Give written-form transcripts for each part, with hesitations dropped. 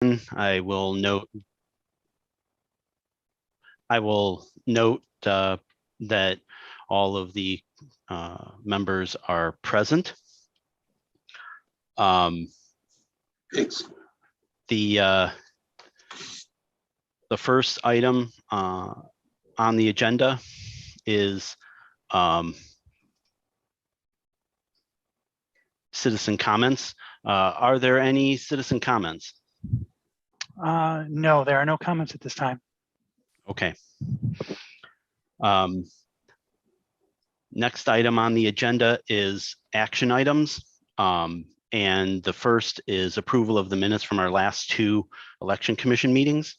I will note that all of the members are present. Thanks. The first item on the agenda is citizen comments. Are there any citizen comments? No, there are no comments at this time. Okay. Next item on the agenda is action items. And the first is approval of the minutes from our last two election commission meetings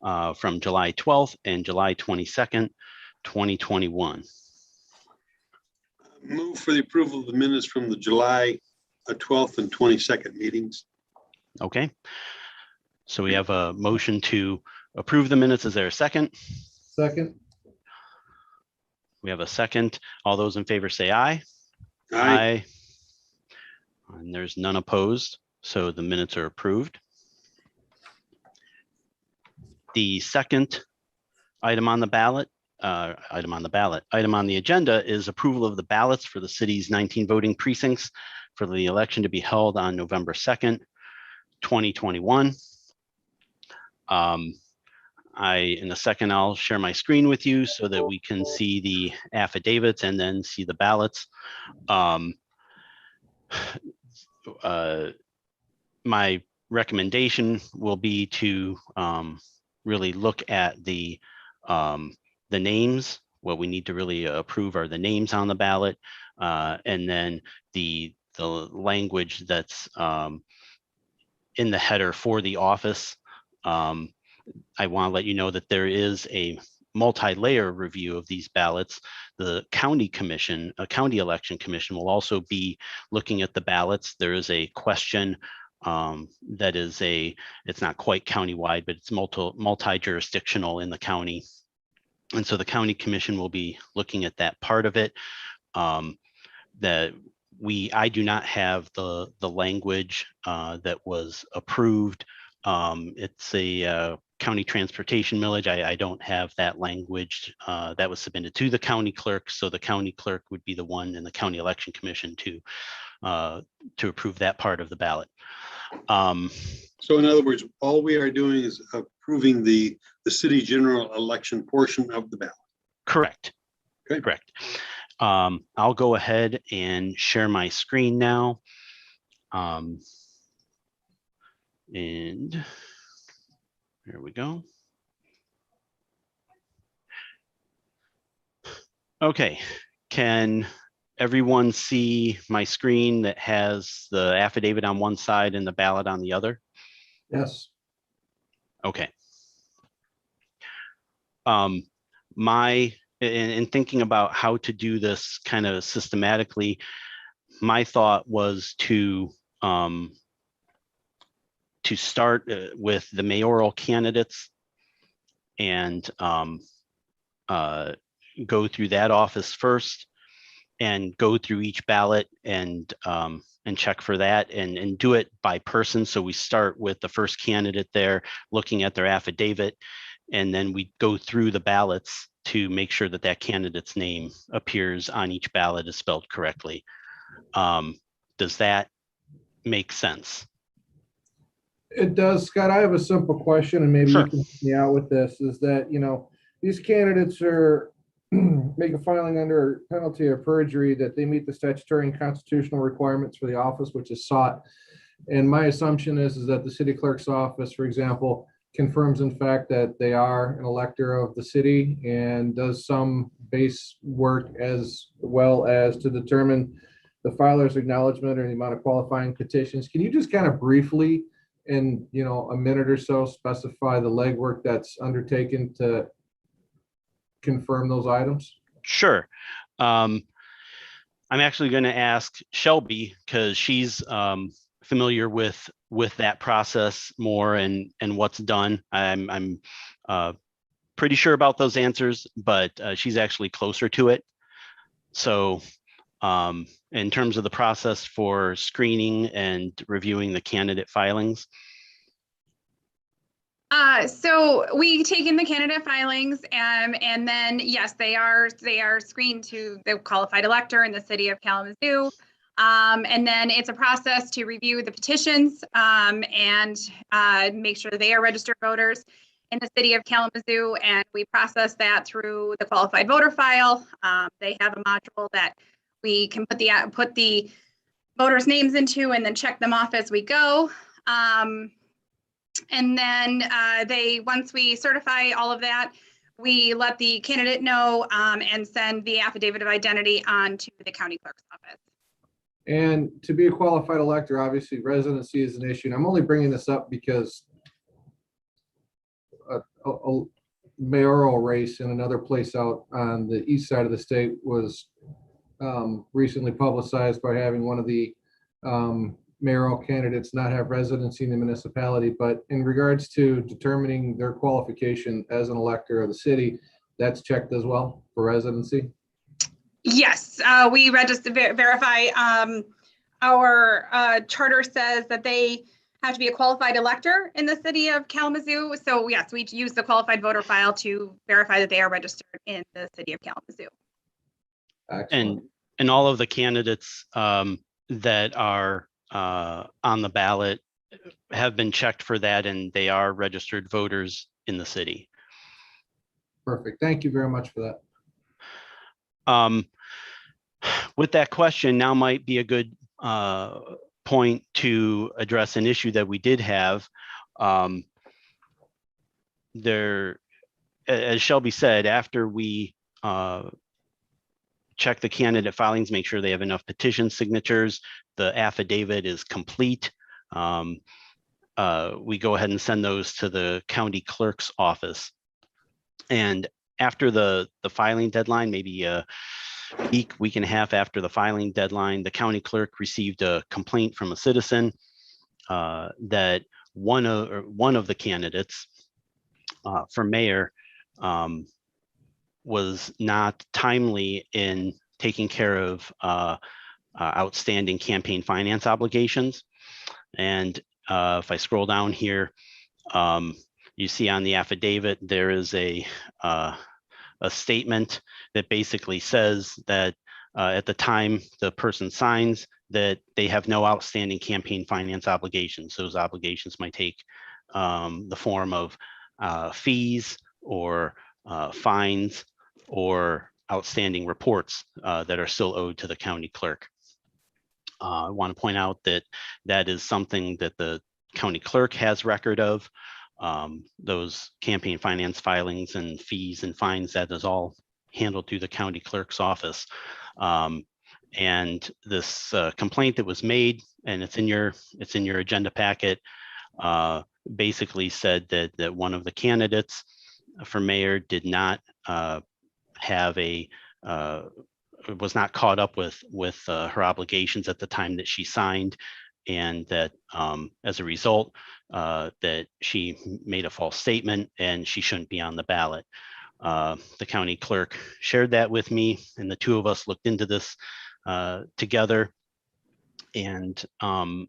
from July 12th and July 22nd, 2021. Move for the approval of the minutes from the July 12th and 22nd meetings. Okay. So we have a motion to approve the minutes. Is there a second? Second. We have a second. All those in favor say aye. Aye. And there's none opposed, so the minutes are approved. The second item on the agenda is approval of the ballots for the city's 19 voting precincts for the election to be held on November 2nd, 2021. In a second, I'll share my screen with you so that we can see the affidavits and then see the ballots. My recommendation will be to really look at the names. What we need to really approve are the names on the ballot, and then the language that's in the header for the office. I want to let you know that there is a multi-layer review of these ballots. The county commission, a county election commission, will also be looking at the ballots. There is a question that is it's not quite countywide, but it's multi-jurisdictional in the county. And so the county commission will be looking at that part of it. I do not have the language that was approved. It's a county transportation millage. I don't have that language that was submitted to the county clerk. So the county clerk would be the one in the county election commission to approve that part of the ballot. So in other words, all we are doing is approving the city general election portion of the ballot. Correct. Okay. Correct. I'll go ahead and share my screen now. And here we go. Okay, can everyone see my screen that has the affidavit on one side and the ballot on the other? Yes. Okay. In thinking about how to do this kind of systematically, my thought was to start with the mayoral candidates and go through that office first and go through each ballot and check for that and do it by person. So we start with the first candidate there, looking at their affidavit, and then we go through the ballots to make sure that that candidate's name appears on each ballot is spelled correctly. Does that make sense? It does, Scott. I have a simple question, and maybe Sure. you can help me out with this, is that, these candidates are make a filing under penalty of perjury that they meet the statutory and constitutional requirements for the office which is sought. And my assumption is that the city clerk's office, for example, confirms in fact that they are an elector of the city and does some base work as well as to determine the filer's acknowledgement or the amount of qualifying petitions. Can you just kind of briefly, in a minute or so, specify the legwork that's undertaken to confirm those items? Sure. I'm actually going to ask Shelby because she's familiar with that process more and what's done. I'm pretty sure about those answers, but she's actually closer to it. So in terms of the process for screening and reviewing the candidate filings? So we take in the candidate filings, and then yes, they are screened to the qualified elector in the city of Kalamazoo. And then it's a process to review the petitions and make sure they are registered voters in the city of Kalamazoo, and we process that through the qualified voter file. They have a module that we can put the voters' names into and then check them off as we go. And then once we certify all of that, we let the candidate know and send the affidavit of identity on to the county clerk's office. And to be a qualified elector, obviously residency is an issue. And I'm only bringing this up because a mayoral race in another place out on the east side of the state was recently publicized by having one of the mayoral candidates not have residency in the municipality. But in regards to determining their qualification as an elector of the city, that's checked as well for residency. Yes, we verify. Our charter says that they have to be a qualified elector in the city of Kalamazoo. So yes, we use the qualified voter file to verify that they are registered in the city of Kalamazoo. Excellent. And all of the candidates that are on the ballot have been checked for that, and they are registered voters in the city. Perfect. Thank you very much for that. With that question, now might be a good point to address an issue that we did have. There, as Shelby said, after we check the candidate filings, make sure they have enough petition signatures, the affidavit is complete. We go ahead and send those to the county clerk's office. And after the filing deadline, maybe a week and a half after the filing deadline, the county clerk received a complaint from a citizen that one of the candidates for mayor was not timely in taking care of outstanding campaign finance obligations. And if I scroll down here, you see on the affidavit there is a statement that basically says that at the time the person signs that they have no outstanding campaign finance obligations. Those obligations might take the form of fees or fines or outstanding reports that are still owed to the county clerk. I want to point out that that is something that the county clerk has record of. Those campaign finance filings and fees and fines, that is all handled through the county clerk's office. And this complaint that was made, and it's in your agenda packet, basically said that one of the candidates for mayor did not have was not caught up with her obligations at the time that she signed, and that as a result that she made a false statement and she shouldn't be on the ballot. The county clerk shared that with me, and the two of us looked into this together. And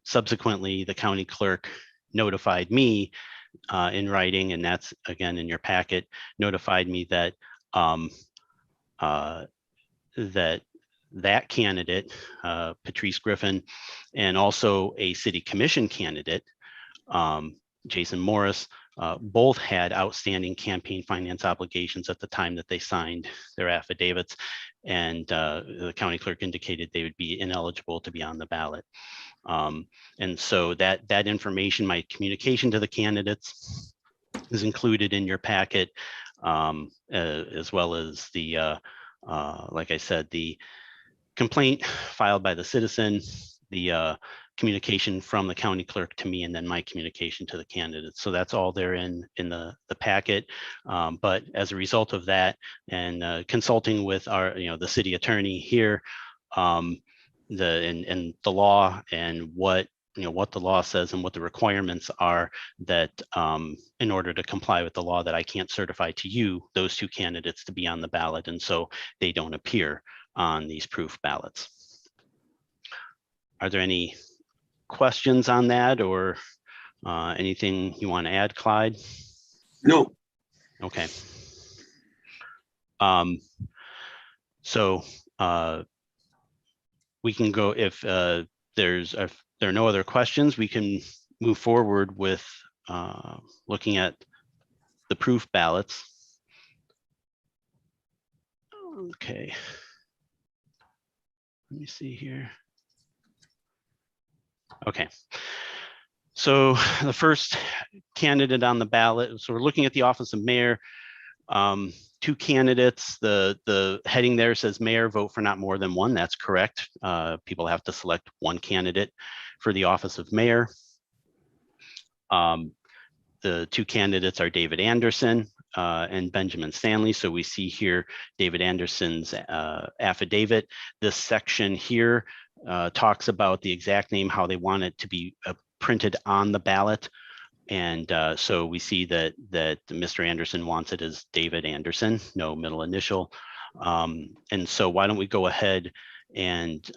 subsequently, the county clerk notified me in writing, and that's again in your packet, notified me that that candidate, Patrice Griffin, and also a city commission candidate, Jason Morris, both had outstanding campaign finance obligations at the time that they signed their affidavits, and the county clerk indicated they would be ineligible to be on the ballot. And so that information, my communication to the candidates, is included in your packet, as well as the, like I said, the complaint filed by the citizen, the communication from the county clerk to me, and then my communication to the candidates. So that's all there in the packet. But as a result of that, and consulting with our, the city attorney here, and the law, and what the law says and what the requirements are, that in order to comply with the law, that I can't certify to you those two candidates to be on the ballot, and so they don't appear on these proof ballots. Are there any questions on that or anything you want to add, Clyde? No, Okay. So we can go, if there are no other questions, we can move forward with looking at the proof ballots. Okay. Let me see here. Okay. So the first candidate on the ballot, so we're looking at the office of mayor. Two candidates, the heading there says mayor, vote for not more than one. That's correct. People have to select one candidate for the office of mayor. The two candidates are David Anderson and Benjamin Stanley. So we see here David Anderson's affidavit. This section here talks about the exact name, how they want it to be printed on the ballot. And so we see that Mr. Anderson wants it as David Anderson, no middle initial. And so why don't we go ahead and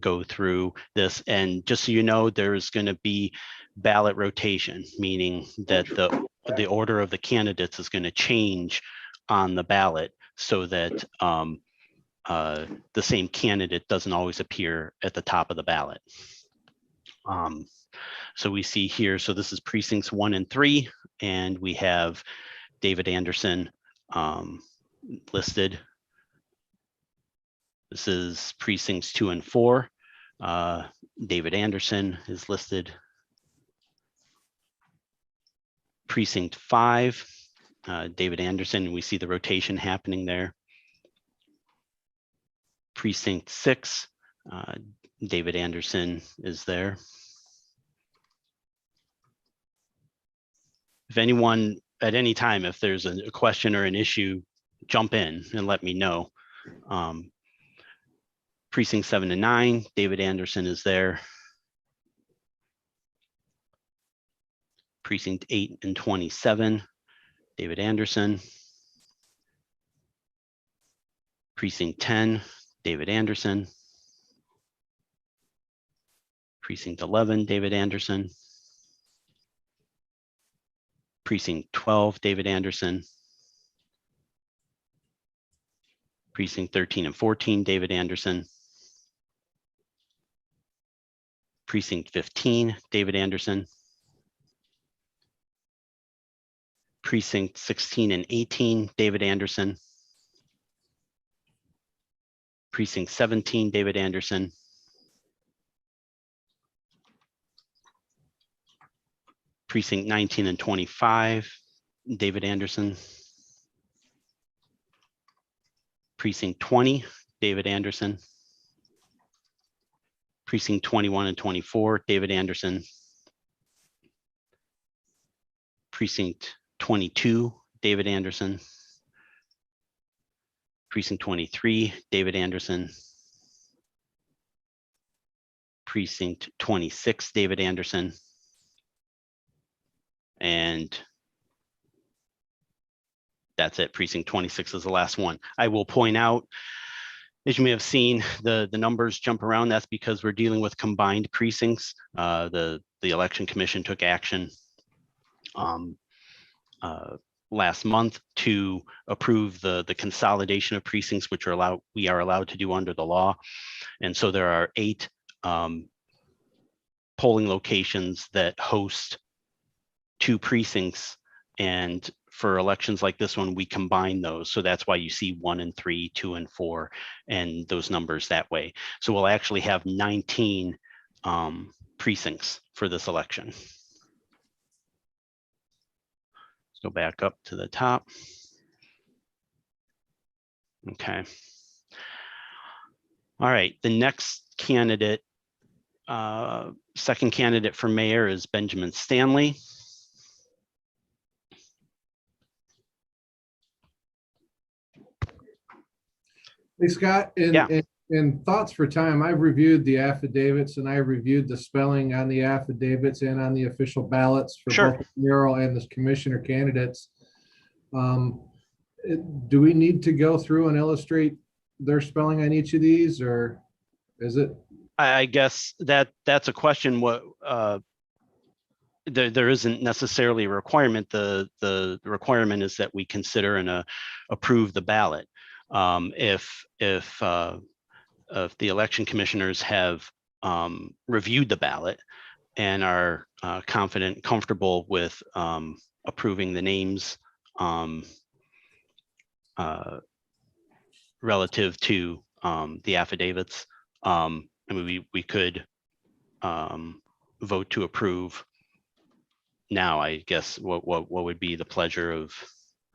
go through this. And just so you know, there's going to be ballot rotation, meaning that the order of the candidates is going to change on the ballot so that the same candidate doesn't always appear at the top of the ballot. So we see here, so this is precincts 1 and 3, and we have David Anderson listed. This is precincts 2 and 4. David Anderson is listed. Precinct 5, David Anderson, we see the rotation happening there. Precinct 6, David Anderson is there. If anyone at any time, if there's a question or an issue, jump in and let me know. Precinct 7 and 9, David Anderson is there. Precinct 8 and 27, David Anderson. Precinct 10, David Anderson. Precinct 11, David Anderson. Precinct 12, David Anderson. Precinct 13 and 14, David Anderson. Precinct 15, David Anderson. Precinct 16 and 18, David Anderson. Precinct 17, David Anderson. Precinct 19 and 25, David Anderson. Precinct 20, David Anderson. Precinct 21 and 24, David Anderson. Precinct 22, David Anderson. Precinct 23, David Anderson. Precinct 26, David Anderson. And that's it. Precinct 26 is the last one. I will point out, as you may have seen, the numbers jump around. That's because we're dealing with combined precincts. The Election Commission took action last month to approve the consolidation of precincts, which we are allowed to do under the law. And so there are 8 polling locations that host 2 precincts, and for elections like this one, we combine those. So that's why you see 1 and 3, 2 and 4, and those numbers that way. So we'll actually have 19 precincts for this election. Let's go back up to the top. Okay. All right, the next candidate, second candidate for mayor is Benjamin Stanley. Hey, Scott, in thoughts for time, I've reviewed the affidavits and I've reviewed the spelling on the affidavits and on the official ballots for both the mayoral and the commissioner candidates. Do we need to go through and illustrate their spelling on each of these, or is it I guess that's a question. What there isn't necessarily a requirement. The requirement is that we consider and approve the ballot. If the election commissioners have reviewed the ballot and are confident, comfortable with approving the names relative to the affidavits, I mean, we could vote to approve now. I guess what would be the pleasure of?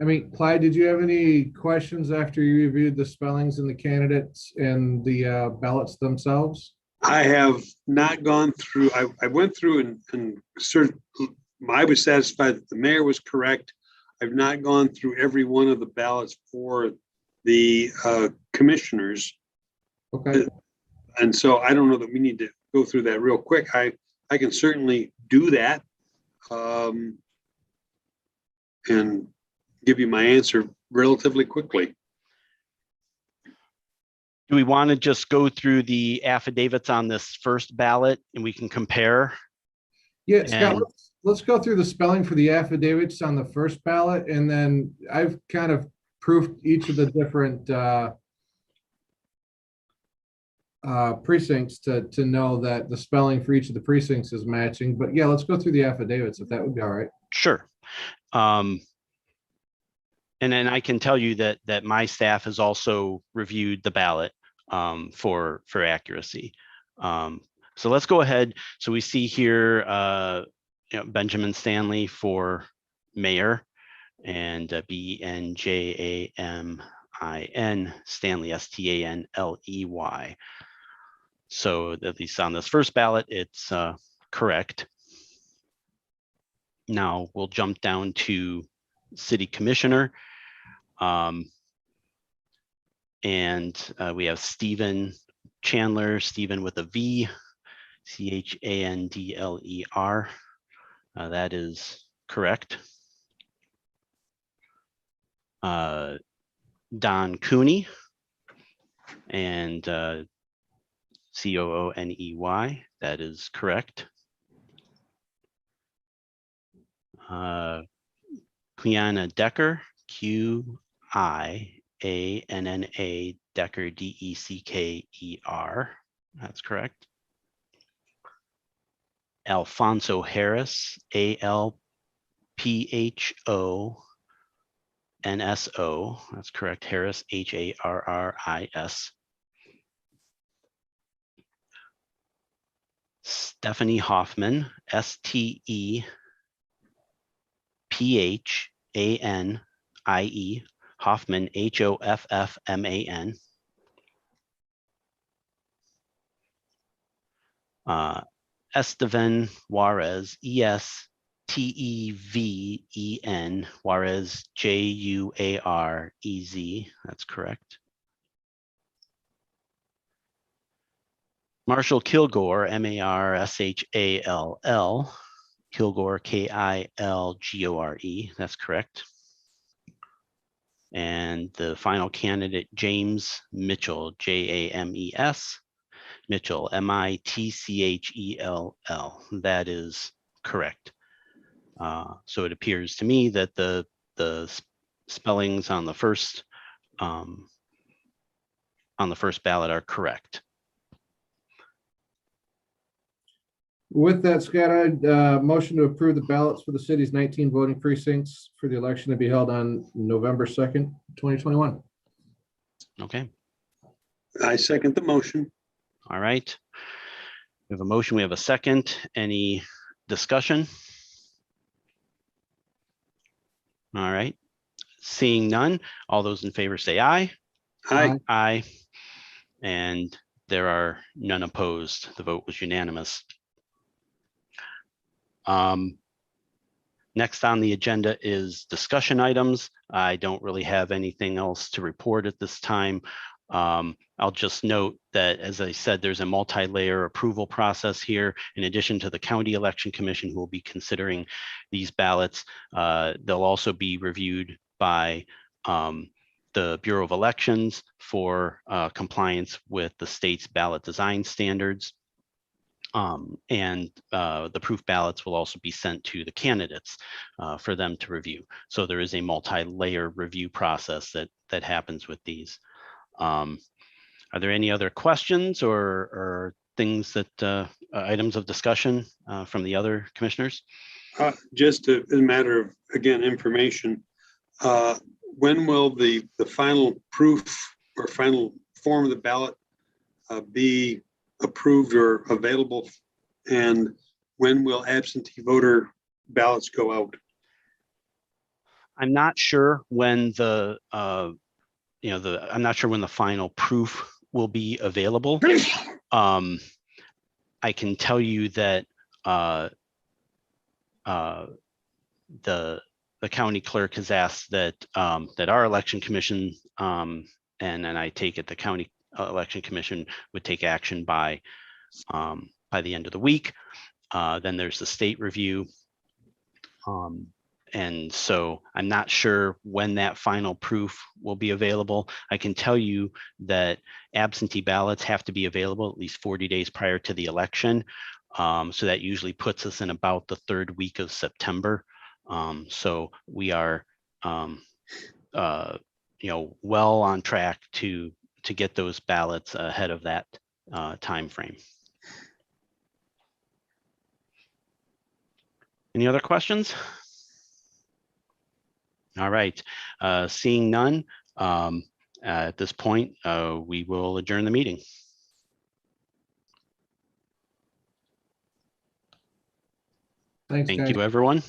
I mean, Clyde, did you have any questions after you reviewed the spellings and the candidates and the ballots themselves? I have not gone through, I went through and I was satisfied that the mayor was correct. I've not gone through every one of the ballots for the commissioners. Okay. And so I don't know that we need to go through that real quick. I can certainly do that and give you my answer relatively quickly. Do we want to just go through the affidavits on this first ballot and we can compare? Yeah, Scott, And- let's go through the spelling for the affidavits on the first ballot, and then I've kind of proofed each of the different precincts to know that the spelling for each of the precincts is matching. But yeah, let's go through the affidavits if that would be all right. Sure. And then I can tell you that my staff has also reviewed the ballot for accuracy. So let's go ahead. So we see here, Benjamin Stanley for mayor, and BNJAMIN Stanley, STANLEY. So at least on this first ballot, it's correct. Now we'll jump down to city commissioner. And we have Stephen Chandler, Stephen with a V, CHANDLER. That is correct. Don Cooney and COONEY. That is correct. Quiana Decker, QIANNA Decker, DECKER. That's correct. Alfonso Harris, ALPHONSO. That's correct. Harris, HARRIS. Stephanie Hoffman, STEPHANIE, Hoffman, HOFFMAN. Estevan Juarez, ESTEVEN, Juarez, JUAREZ. That's correct. Marshall Kilgore, MARSHALL, Kilgore, KILGORE. That's correct. And the final candidate, James Mitchell, JAMES, Mitchell, MITCHELL. That is correct. So it appears to me that the spellings on the first ballot are correct. With that, Scott, I'd motion to approve the ballots for the city's 19 voting precincts for the election to be held on November 2nd, 2021. Okay. I second the motion. All right. We have a motion. We have a second. Any discussion? All right. Seeing none, all those in favor say aye. Aye. Aye. And there are none opposed. The vote was unanimous. Next on the agenda is discussion items. I don't really have anything else to report at this time. I'll just note that, as I said, there's a multi-layer approval process here. In addition to the County Election Commission, who will be considering these ballots, they'll also be reviewed by the Bureau of Elections for compliance with the state's ballot design standards. And the proof ballots will also be sent to the candidates for them to review. So there is a multi-layer review process that happens with these. Are there any other questions or things that items of discussion from the other commissioners? Just a matter of, again, information. When will the final proof or final form of the ballot be approved or available? And when will absentee voter ballots go out? I'm not sure when the I'm not sure when the final proof will be available. I can tell you that the county clerk has asked that that our election commission and I take it the county election commission would take action by the end of the week. Then there's the state review. And so I'm not sure when that final proof will be available. I can tell you that absentee ballots have to be available at least 40 days prior to the election. So that usually puts us in about the third week of September. So we are, well on track to get those ballots ahead of that time frame. Any other questions? All right, seeing none, at this point, we will adjourn the meeting. Thanks, Thank guys. you, everyone.